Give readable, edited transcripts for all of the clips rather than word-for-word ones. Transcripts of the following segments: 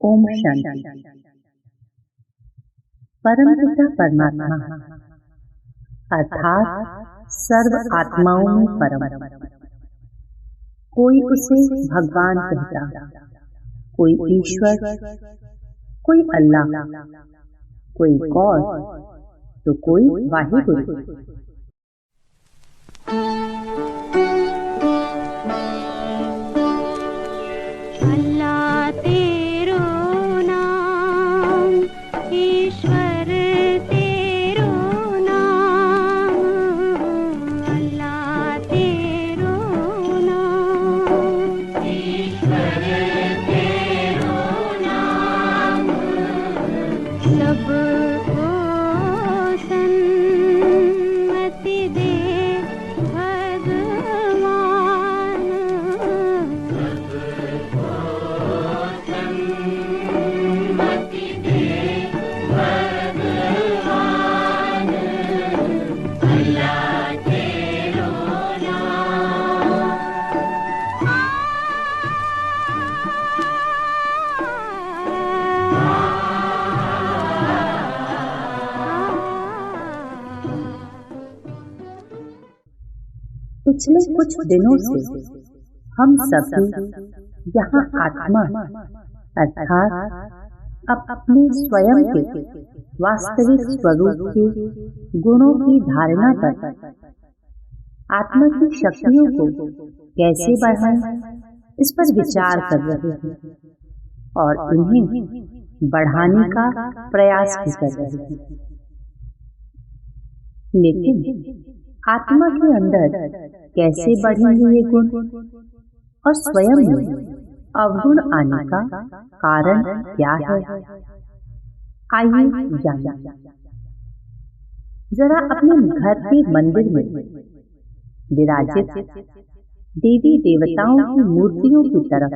ओम शांति। परम पिता परमात्मा अर्थात सर्व आत्माओं में परम, कोई उसे भगवान कहता, कोई ईश्वर, कोई अल्लाह, कोई गॉड तो कोई वाहिगुरु। पिछले कुछ दिनों से हम सभी यहाँ आत्मा अर्थात अपने स्वयं के वास्तविक स्वरूप के गुणों की धारणा कर आत्मा की शक्तियों को कैसे बढ़ाएं, इस पर विचार कर रहे हैं और उन्हें बढ़ाने का प्रयास भी कर रहे हैं। लेकिन आत्मा के अंदर कैसे बढ़ेंगे ये गुण और स्वयं में अवगुण आने का कारण क्या है, आइए जानें। जरा अपने घर के मंदिर में विराजित देवी देवताओं की मूर्तियों की तरफ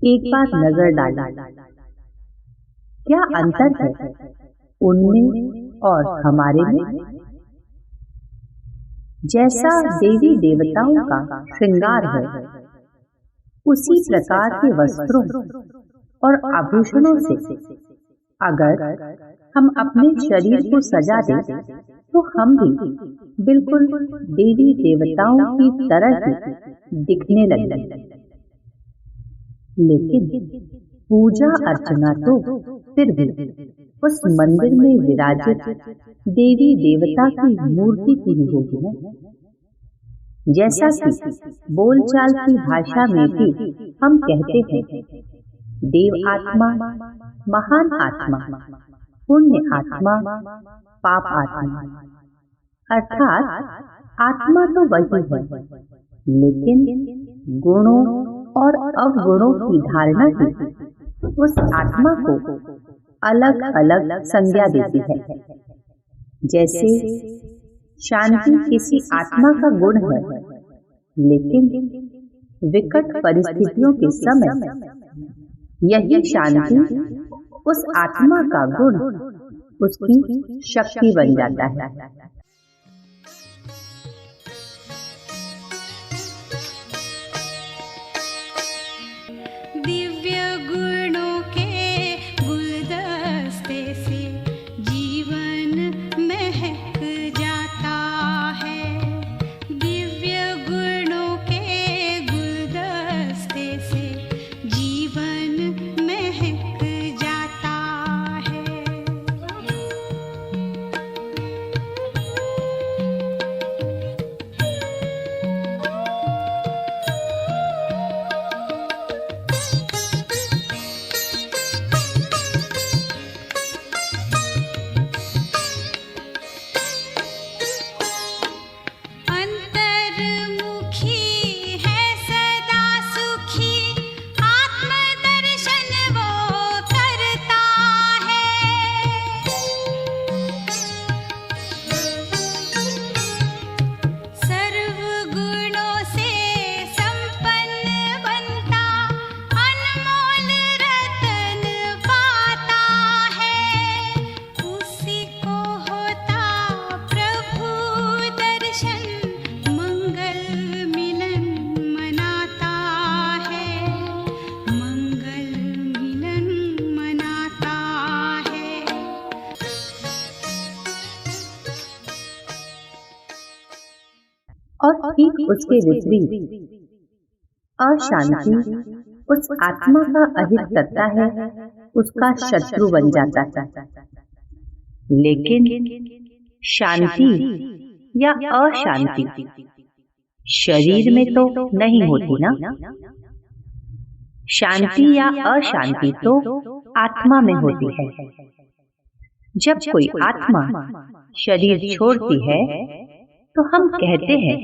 एक बार नजर डालें। क्या अंतर है उनमें और हमारे में? जैसा देवी देवताओं का श्रृंगार है, उसी प्रकार के वस्त्रों और आभूषणों से अगर हम अपने शरीर को सजा दें तो हम भी बिल्कुल देवी देवताओं की तरह ही दिखने लगेंगे। लेकिन पूजा अर्चना तो फिर भी उस मंदिर में विराजित देवी देवता की मूर्ति की ही होगी ना। जैसा कि बोलचाल की भाषा में भी हम कहते हैं, देव आत्मा, महान आत्मा, पुण्य आत्मा, पाप आत्मा। अर्थात आत्मा तो वही है, लेकिन गुणों और अवगुणों की धारणा ही उस आत्मा को अलग अलग संज्ञा देती है। जैसे शांति किसी आत्मा का गुण है, लेकिन विकट परिस्थितियों के समय यही शांति उस आत्मा का गुण, उसकी शक्ति बन जाता है। ठीक उसके विपरीत अशांति उस आत्मा का अहित करता है, उसका शत्रु बन जाता है। लेकिन शांति या अशांति शरीर में तो नहीं होती ना। शांति या अशांति तो आत्मा में होती है। जब कोई आत्मा शरीर छोड़ती है तो हम कहते हैं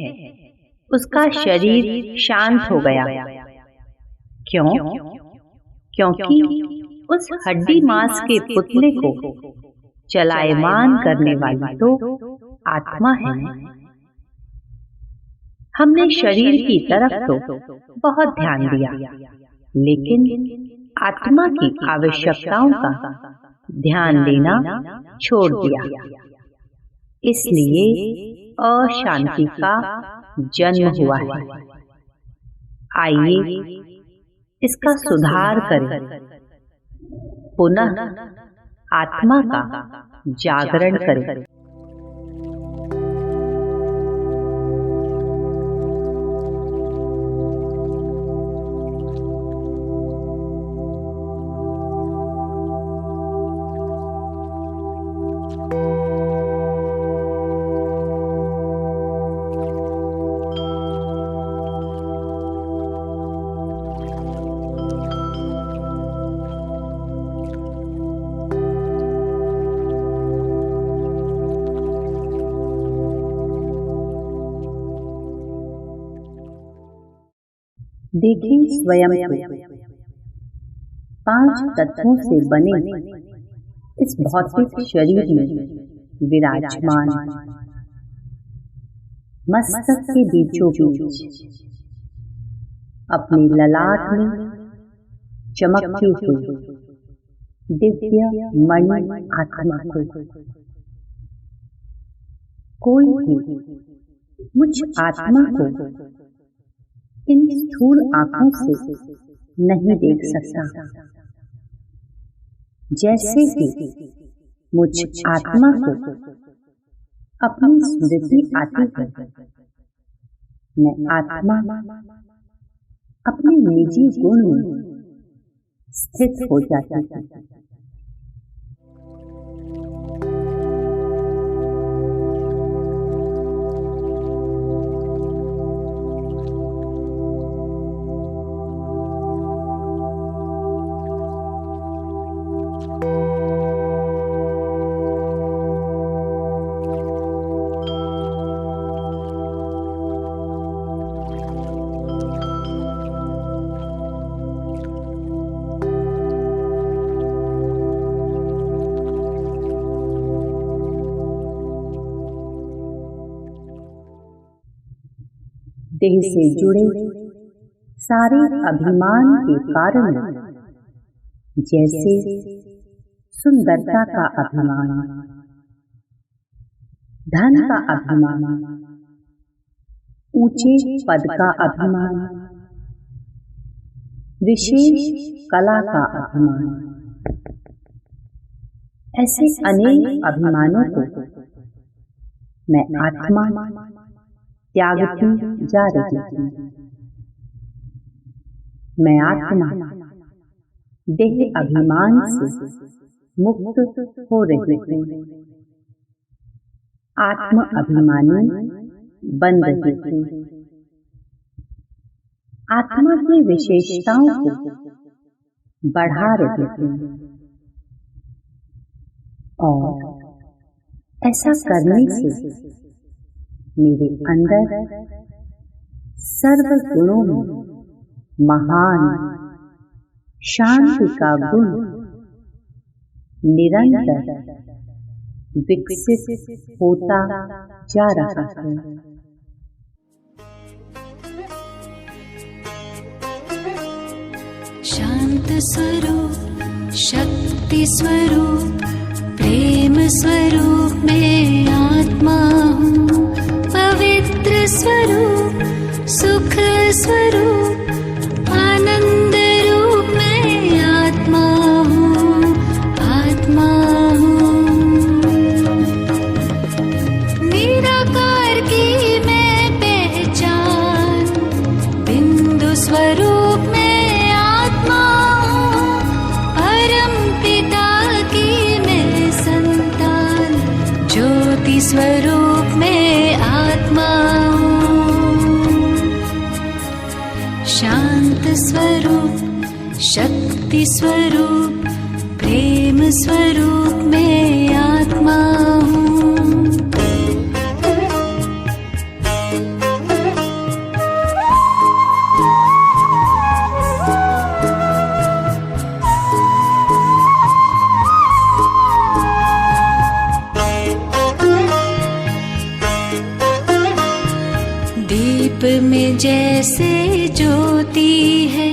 उसका शरीर शांत हो गया। क्यों? क्योंकि उस हड्डी मांस के पुतले को चलायमान करने वाली तो आत्मा है। हमने शरीर की तरफ तो बहुत ध्यान दिया, लेकिन आत्मा की आवश्यकताओं का ध्यान देना छोड़ दिया। इसलिए अशांति का जन्म हुआ है। आइए इसका सुधार करें, पुनः आत्मा का जागरण करें। देखें स्वयं को 5 तत्वों से बने इस भौतिक शरीर में विराजमान, मस्तक के बीचों बीच अपने ललाट में चमकती हुई दिव्य मणि आत्मा को कोई भी मुझ आत्मा को इन स्थूल आंखों से नहीं देख सकता। जैसे कि मुझ आत्मा को अपनी स्मृति आती है, मैं आत्मा अपने निजी गुण में स्थित हो जाती है। देह से जुड़े सारे अभिमान के कारण, जैसे सुंदरता का अभिमान, धन का अभिमान, ऊंचे पद का अभिमान, विशेष कला का अभिमान, ऐसे अनेक अभिमानों को मैं आत्मा त्यागती जा रही थी। मैं आत्मा देह अभिमान से मुक्त हो रही थी, आत्म अभिमानी बन रही थी। आत्मा की विशेषताओं को बढ़ा रही थी और ऐसा करने से मेरे अंदर सर्व गुणों में महान शांति का गुण निरंतर विकसित होता जा रहा है। शांत स्वरूप, शक्ति स्वरूप, प्रेम स्वरूप में आत्मा हूँ। पवित्र स्वरूप, सुख स्वरूप, आनंद रूप में आत्मा हूँ, आत्मा हूँ। निराकार की मैं पहचान स्वरूप में आत्मा हूँ। शांत स्वरूप, शक्ति स्वरूप, प्रेम स्वरूप में आत्मा हूँ। दीप में जैसे ज्योति है,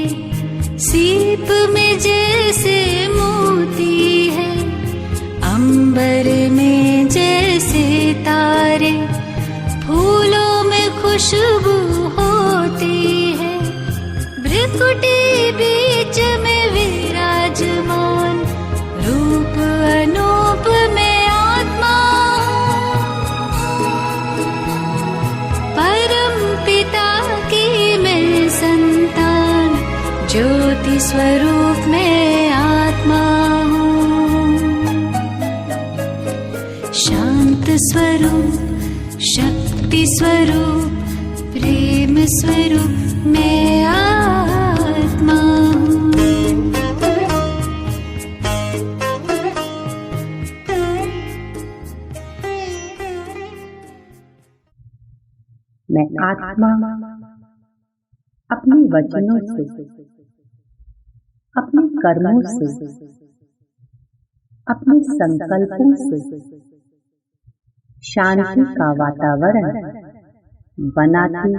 सीप में जैसे मोती है, अंबर में जैसे तारे, फूलों में खुशबू होती है, भ्रिकुटी बीच में विराजमान, रूप अनूप में आत्मा पिता की मैं संतान, ज्योति स्वरूप में आत्मा हूँ। शांत स्वरूप, शक्ति स्वरूप, प्रेम स्वरूप में आत्मा हूँ। मैं आत्मा अपने वचनों से, अपने कर्मों से, अपने संकल्पों से शांति का वातावरण बनाती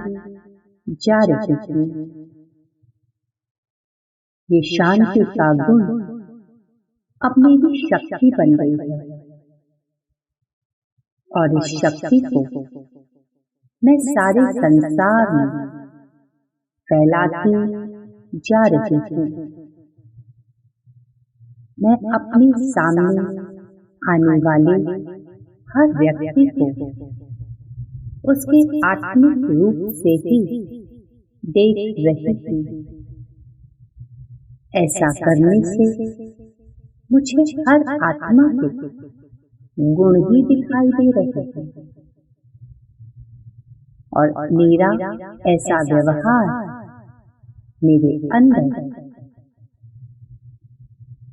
जा रही हूँ। ये शांति का गुण अब मेरी शक्ति बन गई है और इस शक्ति को मैं सारे संसार में फैलाती जा रही हूँ। मैं अपने सामने आने वाले हर व्यक्ति को उसके आत्मिक रूप से ही देख रही हूँ। ऐसा करने से मुझे हर आत्मा के गुण ही दिखाई दे रहे हैं और मेरा ऐसा व्यवहार मेरे अंदर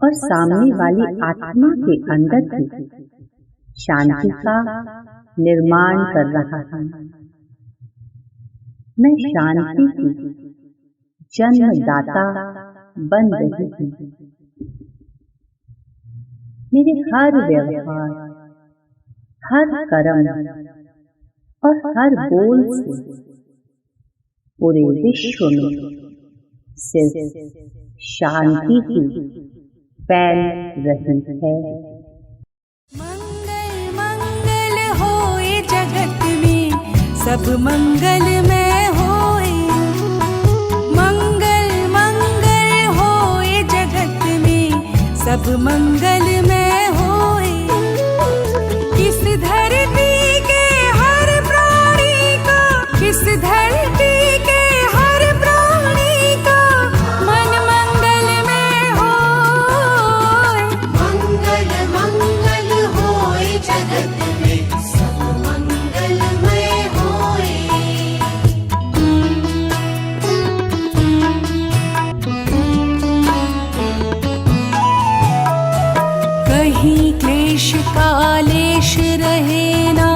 और सामने वाली आत्मा के अंदर भी शांति का निर्माण कर रहा है। मैं शांति की जन्मदाता बन रही हूँ। मेरे हर व्यवहार, हर कर्म और हर बोल से पूरे विश्व में सिर्फ शांति ही फैल रही है। मंगल मंगल होए जगत में, सब मंगलमय होए। मंगल मंगल होए जगत में, सब मंगलमय होए। किस धरती इस धरती के हर प्राणी का मन मंगलमय होए। मंगल मंगल होए जगत में, सब मंगलमय होए। कहीं क्लेश कालेश रहे ना,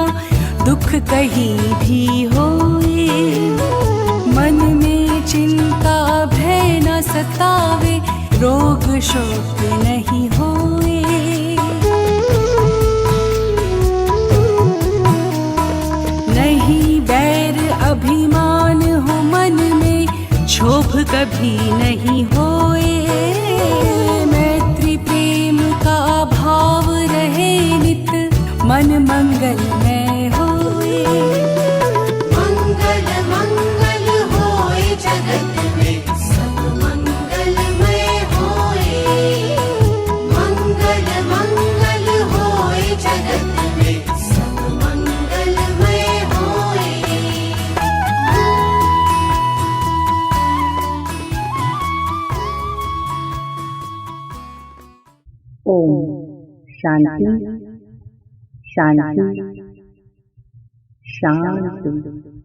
दुख कहीं भी होए। मन में चिंता भय न सतावे, रोग शोक नहीं होए। नहीं बैर अभिमान हो मन में, क्षोभ कभी नहीं होए। मैत्री प्रेम का भाव रहे नित, मन मंगलमय होए। मंगल मंगल होए जगत में, सब मंगलमय होए। मंगल मंगल होए जगत में, सब मंगलमय होए। ओम शांति शांति शांति।